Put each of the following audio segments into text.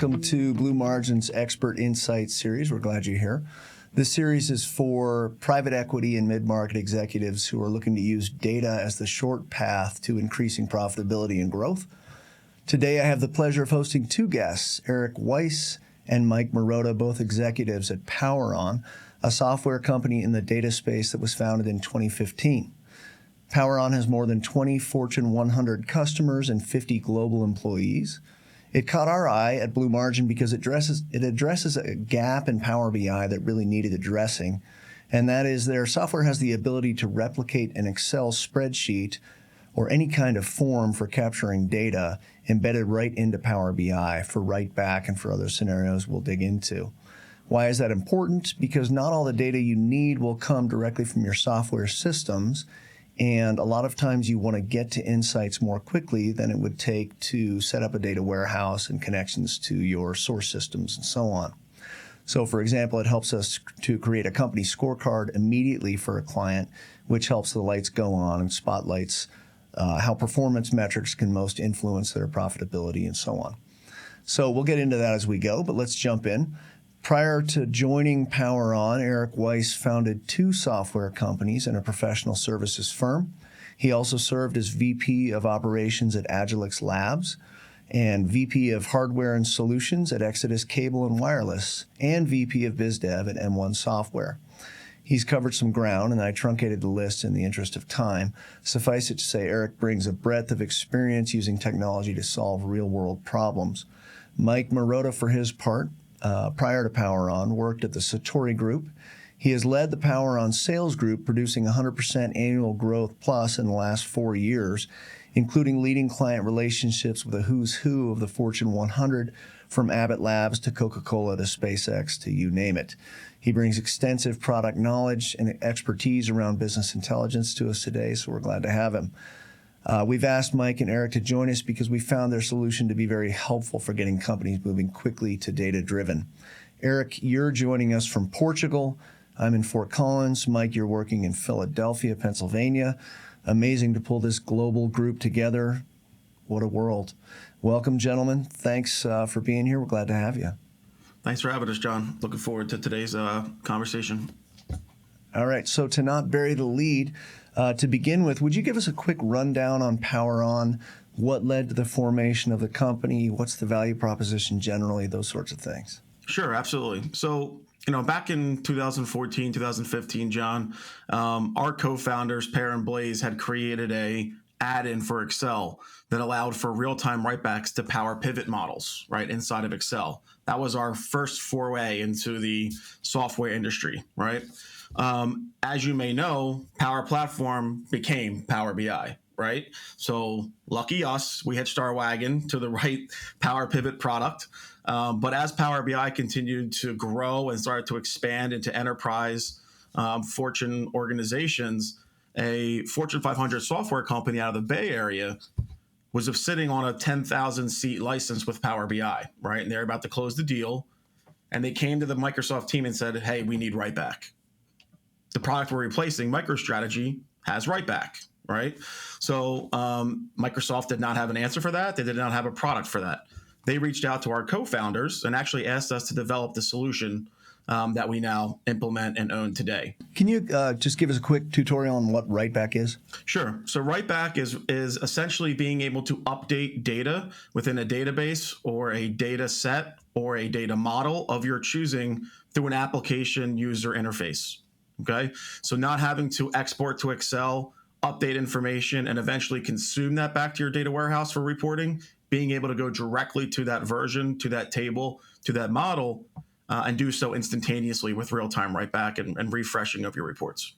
welcome to Blue Margin's Expert Insights series. We're glad you're here. This series is for private equity and mid-market executives who are looking to use data as the short path to increasing profitability and growth. Today, I have the pleasure of hosting two guests, Eric Weiss and Mike Marotta, both executives at PowerOn, a software company in the data space that was founded in 2015. PowerOn has more than 20 Fortune 100 customers and 50 global employees. It caught our eye at Blue Margin because it addresses a gap in Power BI that really needed addressing, and that is their software has the ability to replicate an Excel spreadsheet or any kind of form for capturing data embedded right into Power BI for write back and for other scenarios we'll dig into. Why is that important? Because not all the data you need will come directly from your software systems, and a lot of times you want to get to insights more quickly than it would take to set up a data warehouse and connections to your source systems and so on. So for example, it helps us to create a company scorecard immediately for a client, which helps the lights go on and spotlights how performance metrics can most influence their profitability and so on. So we'll get into that as we go, but let's jump in. Prior to joining PowerOn, Eric Weiss founded two software companies and a professional services firm. He also served as VP of Operations at Agilix Labs and VP of Hardware and Solutions at Exodus Cable and Wireless and VP of BizDev at M1 Software. He's covered some ground, and I truncated the list in the interest of time. Suffice it to say, Eric brings a breadth of experience using technology to solve real-world problems. Mike Marotta, for his part, prior to PowerOn, worked at the Satori Group. He has led the PowerOn sales group, producing 100% annual growth plus in the last 4 years, including leading client relationships with a who's who of the Fortune 100, from Abbott Labs to Coca-Cola to SpaceX to you name it. He brings extensive product knowledge and expertise around business intelligence to us today, so we're glad to have him. We've asked Mike and Eric to join us because we found their solution to be very helpful for getting companies moving quickly to data-driven. Eric, you're joining us from Portugal. I'm in Fort Collins. Mike, you're working in Philadelphia, Pennsylvania. Amazing to pull this global group together. What a world. Welcome, gentlemen. Thanks for being here. We're glad to have you. Thanks for having us, John. Looking forward to today's conversation. All right, so to not bury the lead, to begin with, would you give us a quick rundown on PowerOn? What led to the formation of the company? What's the value proposition generally? Those sorts of things. Sure, absolutely. So, back in 2014, 2015, John, our co-founders, Per and Blaze, had created a add-in for Excel that allowed for real-time writebacks to Power Pivot models, right, inside of Excel. That was our first foray into the software industry, right? As you may know, Power Platform became Power BI, right? So lucky us, we hitched our wagon to the right Power Pivot product. But as Power BI continued to grow and started to expand into enterprise Fortune organizations, a Fortune 500 software company out of the Bay Area was sitting on a 10,000 seat license with Power BI, right? And they're about to close the deal. And they came to the Microsoft team and said, hey, we need writeback. The product we're replacing, MicroStrategy, has writeback, right? So Microsoft did not have an answer for that. They did not have a product for that. They reached out to our co-founders and actually asked us to develop the solution that we now implement and own today. Can you just give us a quick tutorial on what writeback is? Sure. So writeback is essentially being able to update data within a database or a data set or a data model of your choosing through an application user interface. Okay. So not having to export to Excel, update information, and eventually consume that back to your data warehouse for reporting, being able to go directly to that version, to that table, to that model, and do so instantaneously with real-time writeback and refreshing of your reports.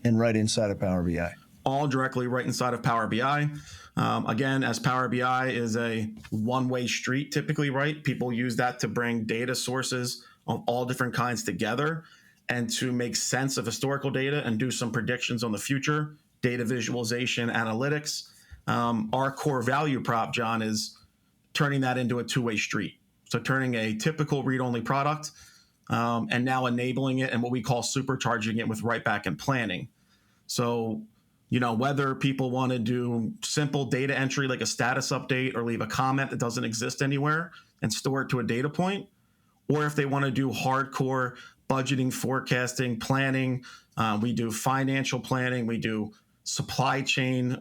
And right inside of Power BI. All directly right inside of Power BI. Again, as Power BI is a one-way street typically, right? People use that to bring data sources of all different kinds together and to make sense of historical data and do some predictions on the future, data visualization, analytics. Our core value prop, John, is turning that into a two-way street. So turning a typical read-only product and now enabling it and what we call supercharging it with writeback and planning. So Whether people want to do simple data entry like a status update or leave a comment that doesn't exist anywhere and store it to a data point, or if they want to do hardcore budgeting, forecasting, planning. We do financial planning, we do supply chain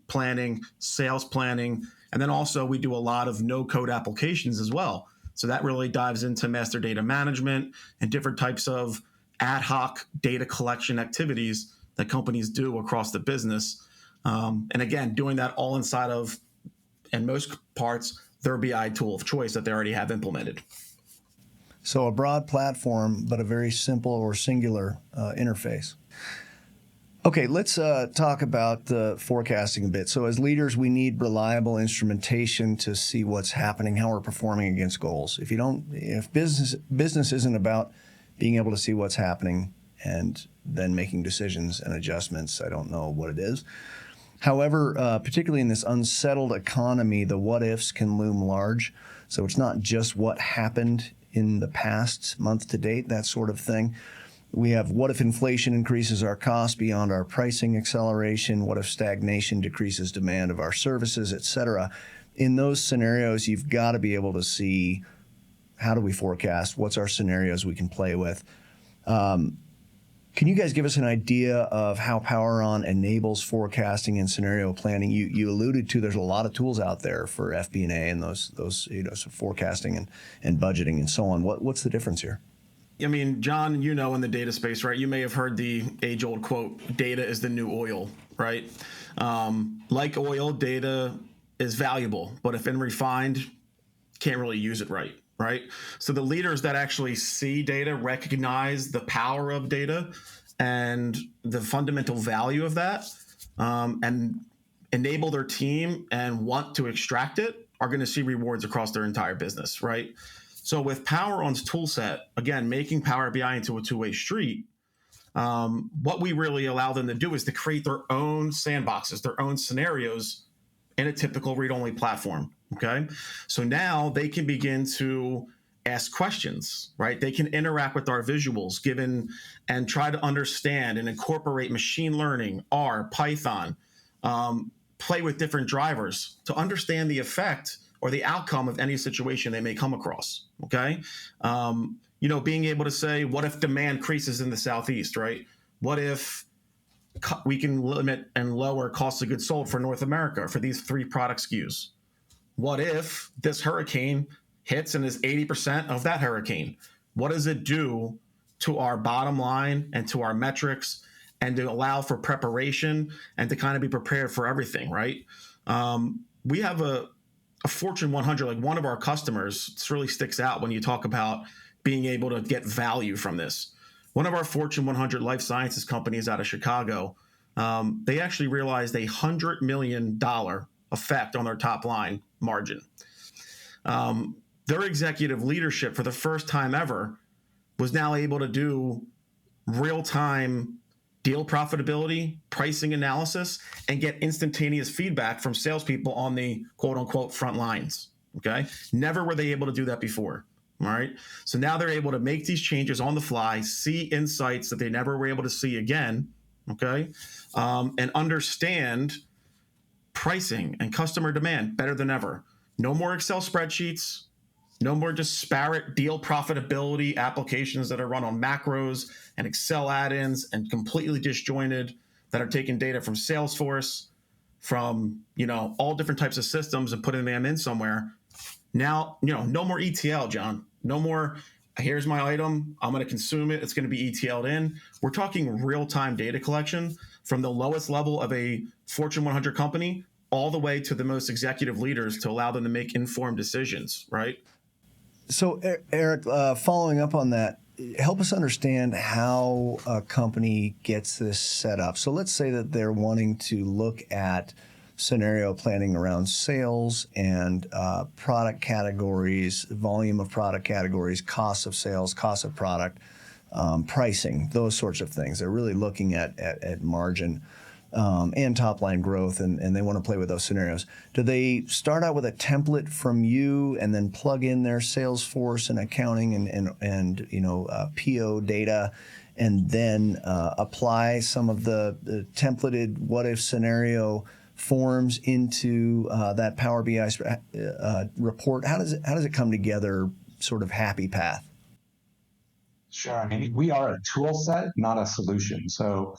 planning, sales planning, and then also we do a lot of no-code applications as well. So that really dives into master data management and different types of ad hoc data collection activities that companies do across the business. And again, doing that all inside of, in most parts, their BI tool of choice that they already have implemented. So a broad platform, but a very simple or singular interface. Okay, let's talk about the forecasting a bit. So as leaders, we need reliable instrumentation to see what's happening, how we're performing against goals. If business isn't about being able to see what's happening and then making decisions and adjustments, I don't know what it is. However, particularly in this unsettled economy, the what ifs can loom large. So it's not just what happened in the past month to date, that sort of thing. We have what if inflation increases our costs beyond our pricing acceleration? What if stagnation decreases demand of our services, et cetera? In those scenarios, you've got to be able to see, how do we forecast? What's our scenarios we can play with? Can you guys give us an idea of how PowerOn enables forecasting and scenario planning? You alluded to there's a lot of tools out there for FP&A and those so forecasting and budgeting and so on. What's the difference here? I mean, John, in the data space, right? You may have heard the age-old quote, data is the new oil, right? Like oil, data is valuable, but if unrefined, can't really use it right? So the leaders that actually see data, recognize the power of data and the fundamental value of that, and enable their team and want to extract it are going to see rewards across their entire business, right? So with PowerOn's toolset, again, making Power BI into a two-way street, what we really allow them to do is to create their own sandboxes, their own scenarios in a typical read-only platform, okay? So now they can begin to ask questions, right? They can interact with our visuals and try to understand and incorporate machine learning, R, Python, play with different drivers to understand the effect or the outcome of any situation they may come across, okay? Being able to say, what if demand increases in the Southeast, right? What if we can limit and lower cost of goods sold for North America for these 3 product SKUs? What if this hurricane hits and is 80% of that hurricane? What does it do to our bottom line and to our metrics and to allow for preparation and to kind of be prepared for everything, right? We have a Fortune 100, like one of our customers, this really sticks out when you talk about being able to get value from this. One of our Fortune 100 life sciences companies out of Chicago, they actually realized a $100 million effect on their top line margin. Their executive leadership, for the first time ever, was now able to do real-time deal profitability, pricing analysis, and get instantaneous feedback from salespeople on the quote-unquote front lines, okay? Never were they able to do that before, all right? So now they're able to make these changes on the fly, see insights that they never were able to see again, okay? And understand pricing and customer demand better than ever. No more Excel spreadsheets, no more disparate deal profitability applications that are run on macros and Excel add-ins and completely disjointed that are taking data from Salesforce, from all different types of systems and putting them in somewhere. Now, no more ETL, John. No more, here's my item, I'm going to consume it, it's going to be ETL'd in. We're talking real-time data collection from the lowest level of a Fortune 100 company all the way to the most executive leaders to allow them to make informed decisions, right? So, Eric, following up on that, help us understand how a company gets this set up. So let's say that they're wanting to look at scenario planning around sales and product categories, volume of product categories, cost of sales, cost of product, pricing, those sorts of things. They're really looking at margin and top line growth, and they want to play with those scenarios. Do they start out with a template from you and then plug in their Salesforce and accounting and PO data and then apply some of the templated what-if scenario forms into that Power BI report? How does it come together, sort of happy path? Sure. I mean, we are a tool set, not a solution. So,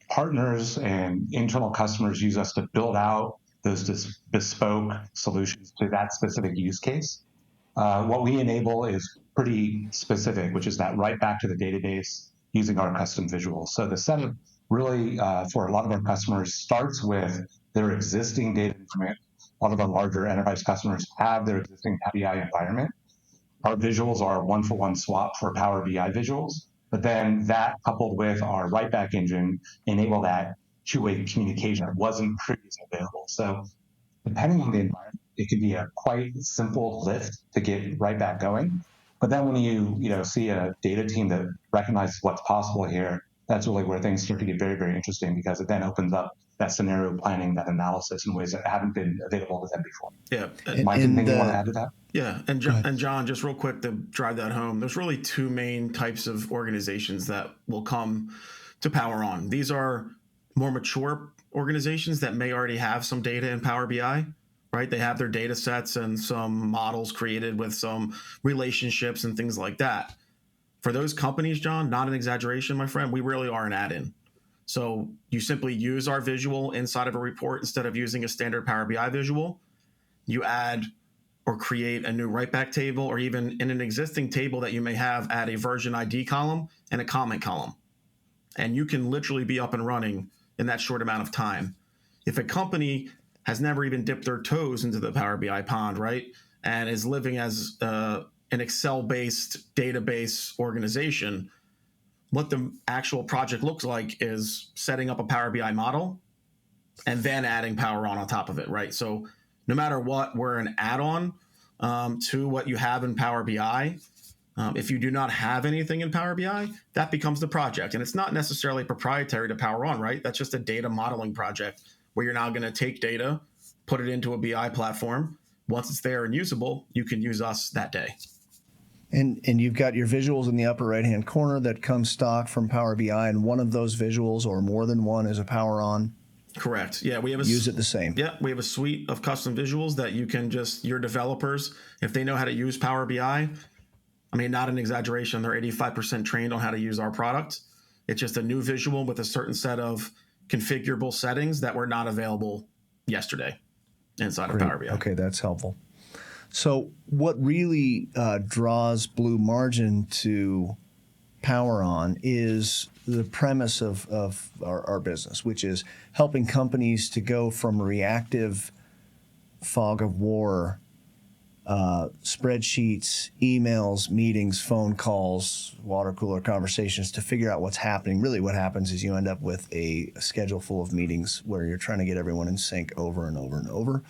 partners and internal customers use us to build out those bespoke solutions to that specific use case. What we enable is pretty specific, which is that right back to the database using our custom visuals. So the setup really, for a lot of our customers, starts with their existing data information. A lot of our larger enterprise customers have their existing Power BI environment. Our visuals are a one-for-one swap for Power BI visuals, but then that coupled with our write back engine enable that two-way communication that wasn't previously available. So depending on the environment, it could be a quite simple lift to get right back going. But then when you see a data team that recognizes what's possible here, that's really where things start to get very, very interesting, because it then opens up that scenario planning, that analysis in ways that haven't been available to them before. Yeah. Mike, anything you want to add to that? Yeah, and John, just real quick to drive that home, there's really two main types of organizations that will come to Power On. These are more mature organizations that may already have some data in Power BI, right? They have their data sets and some models created with some relationships and things like that. For those companies, John, not an exaggeration, my friend, we really are an add-in. So you simply use our visual inside of a report instead of using a standard Power BI visual. You add or create a new write back table, or even in an existing table that you may have, add a version ID column and a comment column. And you can literally be up and running in that short amount of time. If a company has never even dipped their toes into the Power BI pond, right, and is living as an Excel-based database organization, what the actual project looks like is setting up a Power BI model and then adding Power On top of it, right? So no matter what, we're an add-on to what you have in Power BI. If you do not have anything in Power BI, that becomes the project. And it's not necessarily proprietary to Power On, right? That's just a data modeling project where you're now going to take data, put it into a BI platform. Once it's there and usable, you can use us that day. And you've got your visuals in the upper right-hand corner that come stock from Power BI, and one of those visuals, or more than one, is a Power On. Correct. Yeah, we have use it the same. Yeah, we have a suite of custom visuals that you can just, your developers, if they know how to use Power BI, I mean, not an exaggeration, they're 85% trained on how to use our product. It's just a new visual with a certain set of configurable settings that were not available yesterday inside of Power BI. Okay, that's helpful. So what really draws Blue Margin to Power On is the premise of our business, which is helping companies to go from reactive fog of war, spreadsheets, emails, meetings, phone calls, water cooler conversations, to figure out what's happening. Really what happens is you end up with a schedule full of meetings where you're trying to get everyone in sync over and over and over,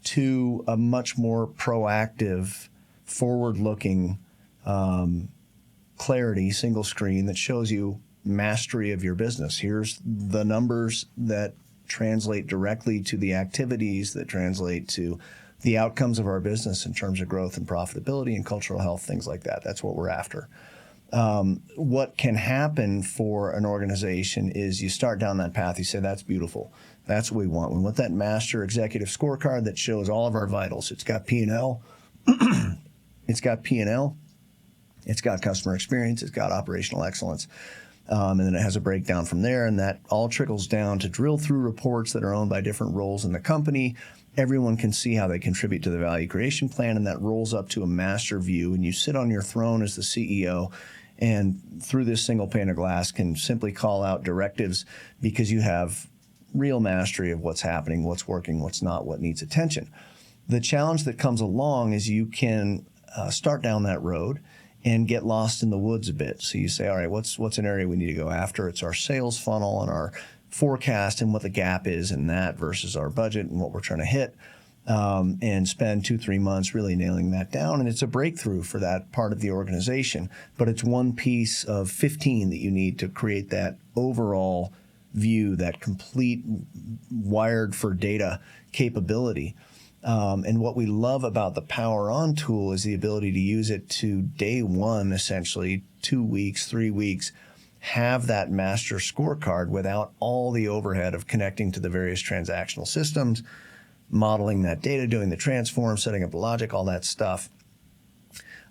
to a much more proactive, forward-looking clarity, single screen that shows you mastery of your business. Here's the numbers that translate directly to the activities that translate to the outcomes of our business in terms of growth and profitability and cultural health, things like that. That's what we're after. What can happen for an organization is you start down that path, you say, that's beautiful. That's what we want. We want that master executive scorecard that shows all of our vitals. It's got P&L. It's got P&L. It's got customer experience. It's got operational excellence. And then it has a breakdown from there, and that all trickles down to drill through reports that are owned by different roles in the company. Everyone can see how they contribute to the value creation plan, and that rolls up to a master view. And you sit on your throne as the CEO, and through this single pane of glass can simply call out directives because you have real mastery of what's happening, what's working, what's not, what needs attention. The challenge that comes along is you can start down that road and get lost in the woods a bit. So you say, all right, what's an area we need to go after? It's our sales funnel and our forecast and what the gap is in that versus our budget and what we're trying to hit, and spend 2-3 months really nailing that down. And it's a breakthrough for that part of the organization, but it's one piece of 15 that you need to create that overall view, that complete wired for data capability. And what we love about the Power On tool is the ability to use it to day one, essentially 2 weeks, 3 weeks, have that master scorecard without all the overhead of connecting to the various transactional systems, modeling that data, doing the transform, setting up the logic, all that stuff.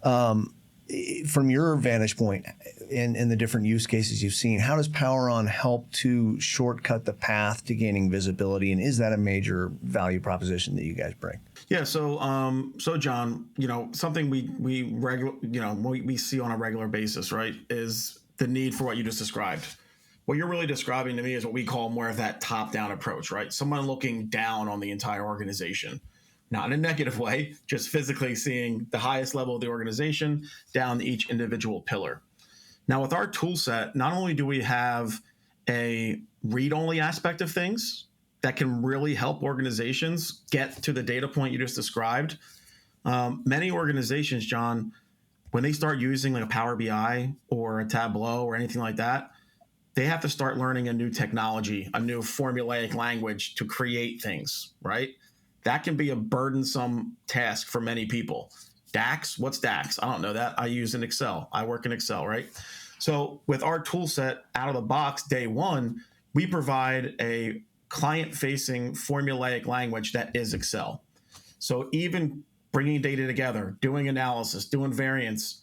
From your vantage point in the different use cases you've seen, how does Power On help to shortcut the path to gaining visibility, and is that a major value proposition that you guys bring? Yeah, so John, something we see on a regular basis, right, is the need for what you just described. What you're really describing to me is what we call more of that top-down approach, right? Someone looking down on the entire organization. Not in a negative way, just physically seeing the highest level of the organization down to each individual pillar. Now, with our tool set, not only do we have a read-only aspect of things that can really help organizations get to the data point you just described. Many organizations, John, when they start using like a Power BI or a Tableau or anything like that, they have to start learning a new technology, a new formulaic language to create things, right? That can be a burdensome task for many people. DAX, what's DAX? I don't know that. I use an Excel. I work in Excel, right? So with our tool set out of the box, day one, we provide a client-facing formulaic language that is Excel. So even bringing data together, doing analysis, doing variance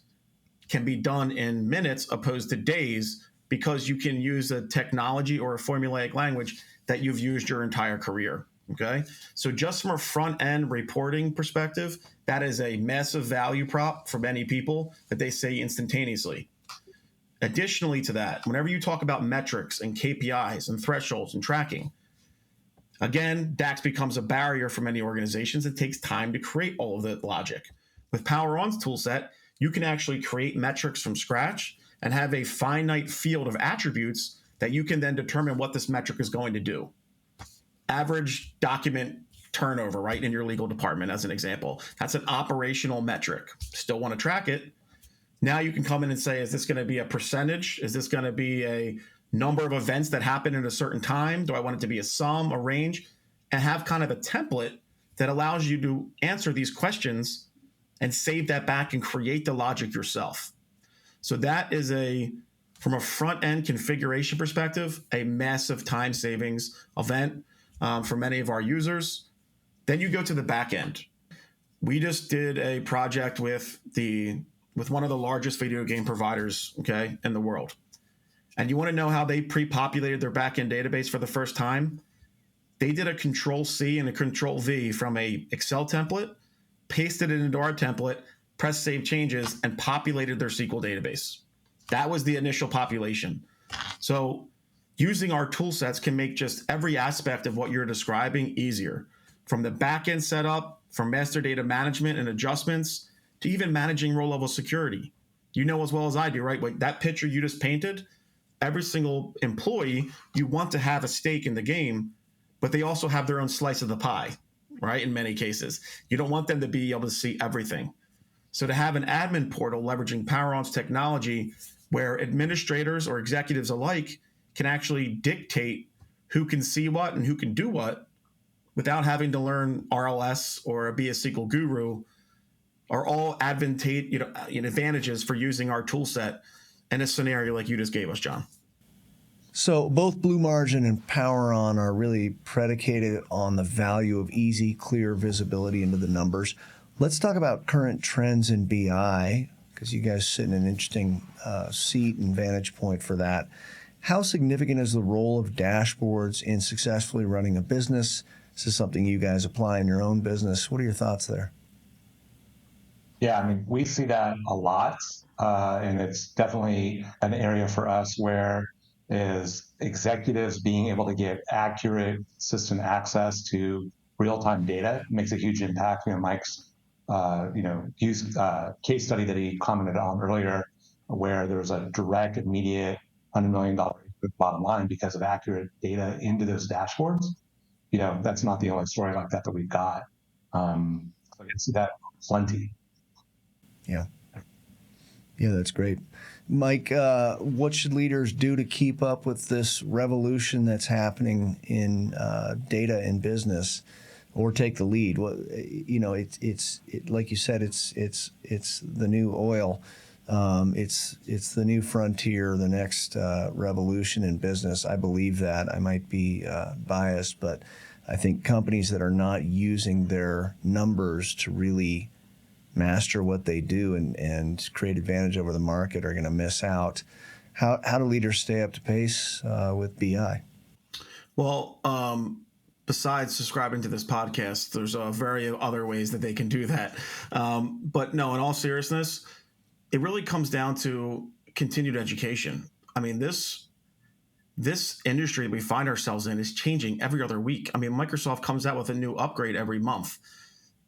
can be done in minutes opposed to days because you can use a technology or a formulaic language that you've used your entire career. Okay, so just from a front end reporting perspective, that is a massive value prop for many people that they say instantaneously. Additionally to that, whenever you talk about metrics and KPIs and thresholds and tracking, again, DAX becomes a barrier for many organizations. It takes time to create all of the logic. With Power On's toolset, you can actually create metrics from scratch and have a finite field of attributes that you can then determine what this metric is going to do. Average document turnover, right, in your legal department, as an example. That's an operational metric. Still want to track it. Now you can come in and say, is this going to be a percentage? Is this going to be a number of events that happen at a certain time? Do I want it to be a sum, a range? And have kind of a template that allows you to answer these questions and save that back and create the logic yourself. So that is from a front-end configuration perspective, a massive time savings event for many of our users. Then you go to the back end. We just did a project with one of the largest video game providers, okay, in the world. And you want to know how they pre-populated their back-end database for the first time? They did a Control-C and a Control-V from a Excel template, pasted it into our template, pressed Save Changes, and populated their SQL database. That was the initial population. So using our tool sets can make just every aspect of what you're describing easier, from the back-end setup, from master data management and adjustments, to even managing row-level security. You know as well as I do, right? Like that picture you just painted, every single employee, you want to have a stake in the game, but they also have their own slice of the pie, right? In many cases, you don't want them to be able to see everything. So to have an admin portal leveraging Power On's technology where administrators or executives alike can actually dictate who can see what and who can do what without having to learn RLS or be a SQL guru are all advantages for using our tool set in a scenario like you just gave us, John. So both Blue Margin and Power On are really predicated on the value of easy, clear visibility into the numbers. Let's talk about current trends in BI, because you guys sit in an interesting seat and vantage point for that. How significant is the role of dashboards in successfully running a business? This is something you guys apply in your own business. What are your thoughts there? Yeah, I mean, we see that a lot, and it's definitely an area for us where is executives being able to get accurate system access to real-time data makes a huge impact. Mike's, case study that he commented on earlier, where there was a direct, immediate $100 million bottom line because of accurate data into those dashboards. That's not the only story like that we've got. So I can see that plenty. Yeah. Yeah, that's great. Mike, what should leaders do to keep up with this revolution that's happening in data in business? or take the lead. Well, it's like you said, it's the new oil. It's the new frontier, the next revolution in business. I believe that. I might be biased, but I think companies that are not using their numbers to really master what they do and create advantage over the market are going to miss out. How do leaders stay up to pace with BI? Well, besides subscribing to this podcast, there's very other ways that they can do that. But no, in all seriousness, it really comes down to continued education. I mean, this industry we find ourselves in is changing every other week. I mean, Microsoft comes out with a new upgrade every month.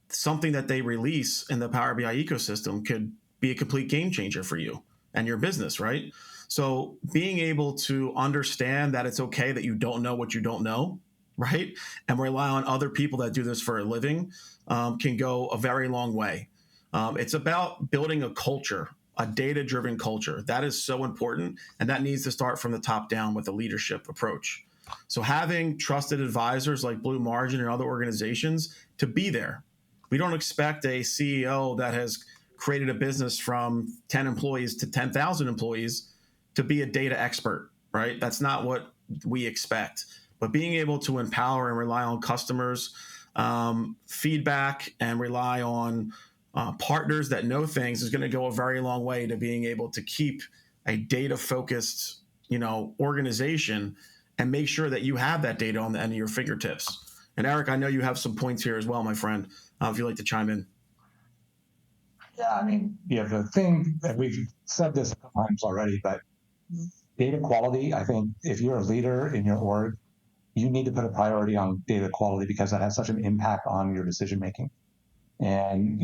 Something that they release in the Power BI ecosystem could be a complete game changer for you and your business, right? So being able to understand that it's okay that you don't know what you don't know, right? And rely on other people that do this for a living can go a very long way. It's about building a culture, a data-driven culture. That is so important, and that needs to start from the top down with a leadership approach. So having trusted advisors like Blue Margin and other organizations to be there. We don't expect a CEO that has created a business from 10 employees to 10,000 employees to be a data expert, right? That's not what we expect. But being able to empower and rely on customers' feedback and rely on partners that know things is going to go a very long way to being able to keep a data-focused, organization and make sure that you have that data on the end of your fingertips. And Eric, I know you have some points here as well, my friend, if you'd like to chime in. Yeah, I mean, the thing that we've said this a couple times already, but data quality, I think if you're a leader in your org, you need to put a priority on data quality because that has such an impact on your decision making. And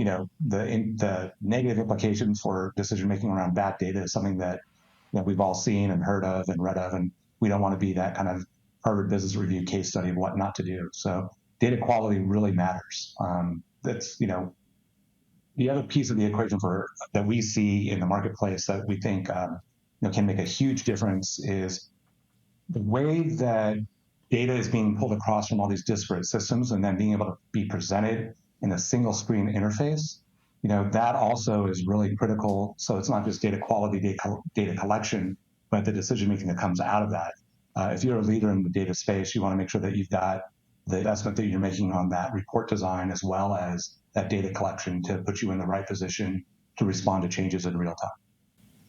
the negative implications for decision making around bad data is something that we've all seen and heard of and read of, and we don't want to be that kind of Harvard Business Review case study of what not to do. So data quality really matters. That's the other piece of the equation that we see in the marketplace that we think can make a huge difference is the way that data is being pulled across from all these disparate systems and then being able to be presented in a single screen interface. That also is really critical. So it's not just data quality, data collection, but the decision making that comes out of that. If you're a leader in the data space, you want to make sure that you've got the investment that you're making on that report design as well as that data collection to put you in the right position to respond to changes in real time.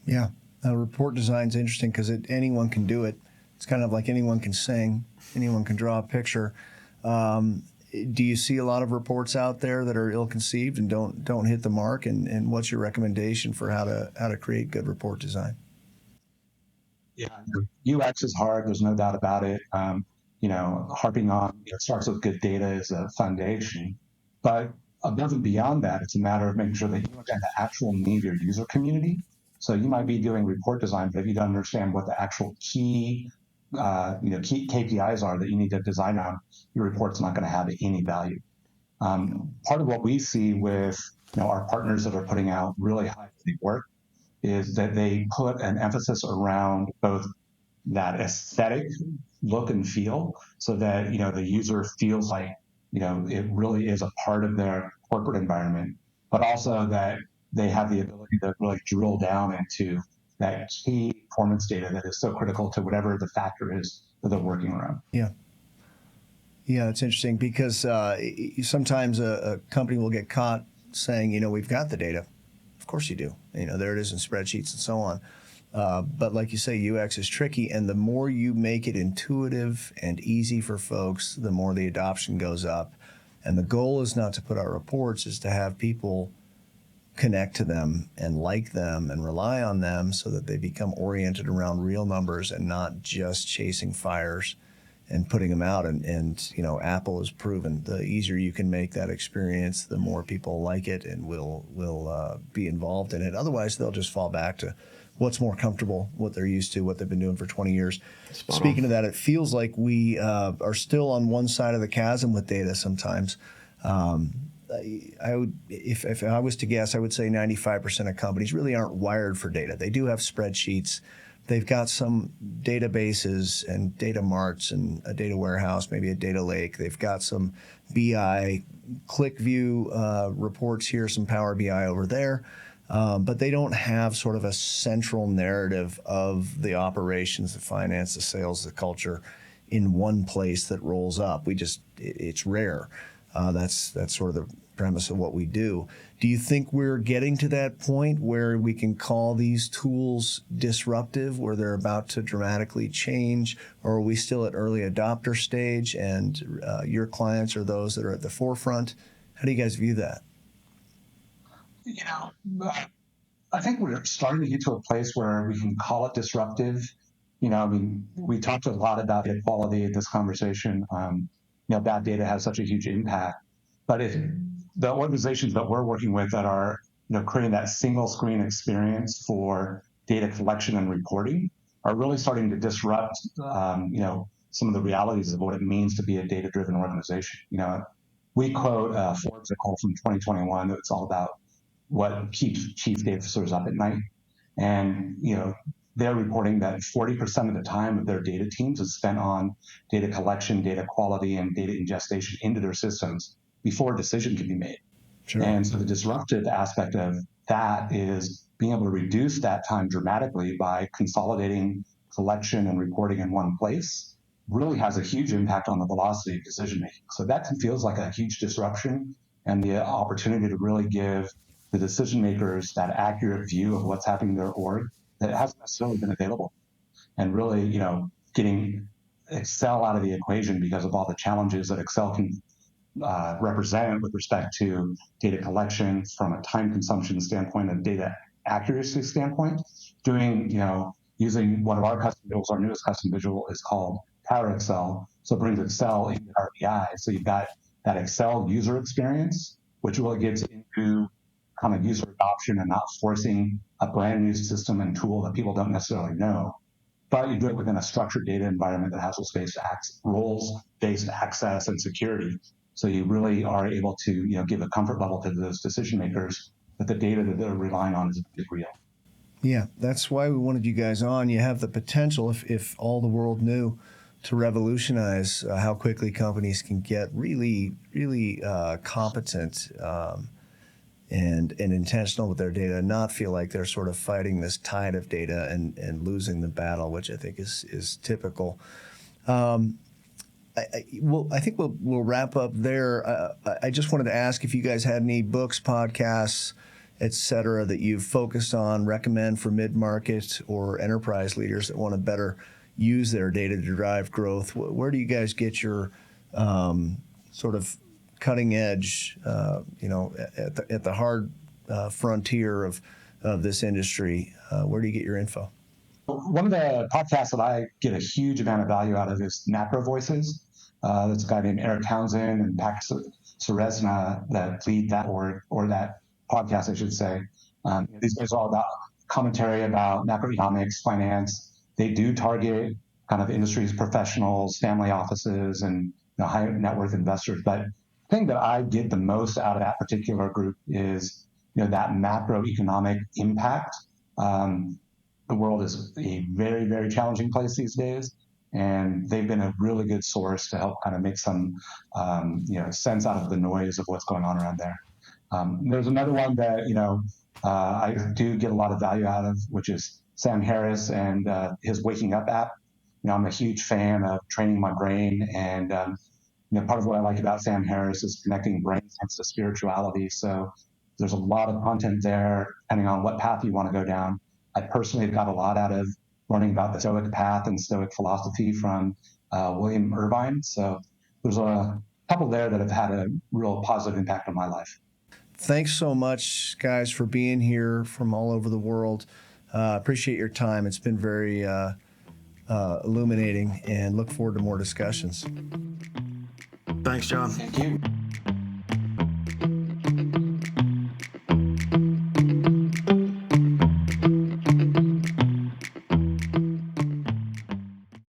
Yeah, report design is interesting because anyone can do it. It's kind of like anyone can sing, anyone can draw a picture. Do you see a lot of reports out there that are ill-conceived and don't hit the mark? And what's your recommendation for how to create good report design? Yeah, UX is hard. There's no doubt about it. Harping on it starts with good data as a foundation, but above and beyond that, it's a matter of making sure that you look at the actual need of your user community. So you might be doing report design, but if you don't understand what the actual key KPIs are that you need to design on, your report's not going to have any value. Part of what we see with our partners that are putting out really high quality work is that they put an emphasis around both that aesthetic look and feel, so that the user feels like it really is a part of their corporate environment, but also that they have the ability to really drill down into that key performance data that is so critical to whatever the factor is that they're working around. Yeah, it's interesting because sometimes a company will get caught saying, we've got the data. Of course you do. There it is in spreadsheets and so on. But like you say, UX is tricky, and the more you make it intuitive and easy for folks, the more the adoption goes up. And the goal is not to put out reports, is to have people connect to them and like them and rely on them so that they become oriented around real numbers and not just chasing fires and putting them out. And Apple has proven the easier you can make that experience, the more people like it and will be involved in it. Otherwise, they'll just fall back to what's more comfortable, what they're used to, what they've been doing for 20 years. Speaking of that, it feels like we are still on one side of the chasm with data sometimes. If I was to guess, I would say 95% of companies really aren't wired for data. They do have spreadsheets, they've got some databases and data marts and a data warehouse, maybe a data lake. They've got some BI click view reports here, some Power BI over there. But they don't have sort of a central narrative of the operations, the finance, the sales, the culture in one place that rolls up. It's rare. That's sort of the premise of what we do. Do you think we're getting to that point where we can call these tools disruptive, where they're about to dramatically change, or are we still at early adopter stage and your clients are those that are at the forefront? How do you guys view that? I think we're starting to get to a place where we can call it disruptive. We talked a lot about inequality in this conversation. Bad data has such a huge impact. But if the organizations that we're working with that are, creating that single screen experience for data collection and reporting are really starting to disrupt, some of the realities of what it means to be a data-driven organization. We quote Forbes article from 2021 that's all about what keeps chief data officers up at night. And, they're reporting that 40% of the time of their data teams is spent on data collection, data quality, and data ingestion into their systems before a decision can be made. Sure. And so the disruptive aspect of that is being able to reduce that time dramatically by consolidating collection and reporting in one place really has a huge impact on the velocity of decision making. So that feels like a huge disruption and the opportunity to really give the decision makers that accurate view of what's happening in their org that hasn't necessarily been available. And really, getting Excel out of the equation because of all the challenges that Excel can represent with respect to data collection from a time consumption standpoint and data accuracy standpoint. Using one of our custom visuals, our newest custom visual is called Power Excel. So it brings Excel into Power BI. So you've got that Excel user experience, which really gets into kind of user adoption and not forcing a brand new system and tool that people don't necessarily know. But you do it within a structured data environment that has roles-based access and security. So you really are able to, give a comfort level to those decision makers that the data that they're relying on is real. Yeah, that's why we wanted you guys on. You have the potential, if all the world knew, to revolutionize how quickly companies can get really, really competent and intentional with their data, and not feel like they're sort of fighting this tide of data and losing the battle, which I think is typical. I think we'll wrap up there. I just wanted to ask if you guys had any books, podcasts, et cetera, that you've focused on, recommend for mid-market or enterprise leaders that want to better use their data to drive growth. Where do you guys get your sort of cutting edge, at the hard frontier of this industry? Where do you get your info? One of the podcasts that I get a huge amount of value out of is Macro Voices. That's a guy named Eric Townsend and Pat Ceresna that lead that or that podcast, I should say. These guys are all about commentary about macroeconomics, finance. They do target kind of industries, professionals, family offices, and high net worth investors. But the thing that I get the most out of that particular group is that macroeconomic impact. The world is a very, very challenging place these days, and they've been a really good source to help kind of make some sense out of the noise of what's going on around there. There's another one that I do get a lot of value out of, which is Sam Harris and his Waking Up app. I'm a huge fan of training my brain, and part of what I like about Sam Harris is connecting brain science to spirituality. So there's a lot of content there, depending on what path you want to go down. I personally have got a lot out of learning about the Stoic path and Stoic philosophy from William Irvine. So there's a couple there that have had a real positive impact on my life. Thanks so much, guys, for being here from all over the world. Appreciate your time. It's been very illuminating, and look forward to more discussions. Thanks, Jon. Thank you.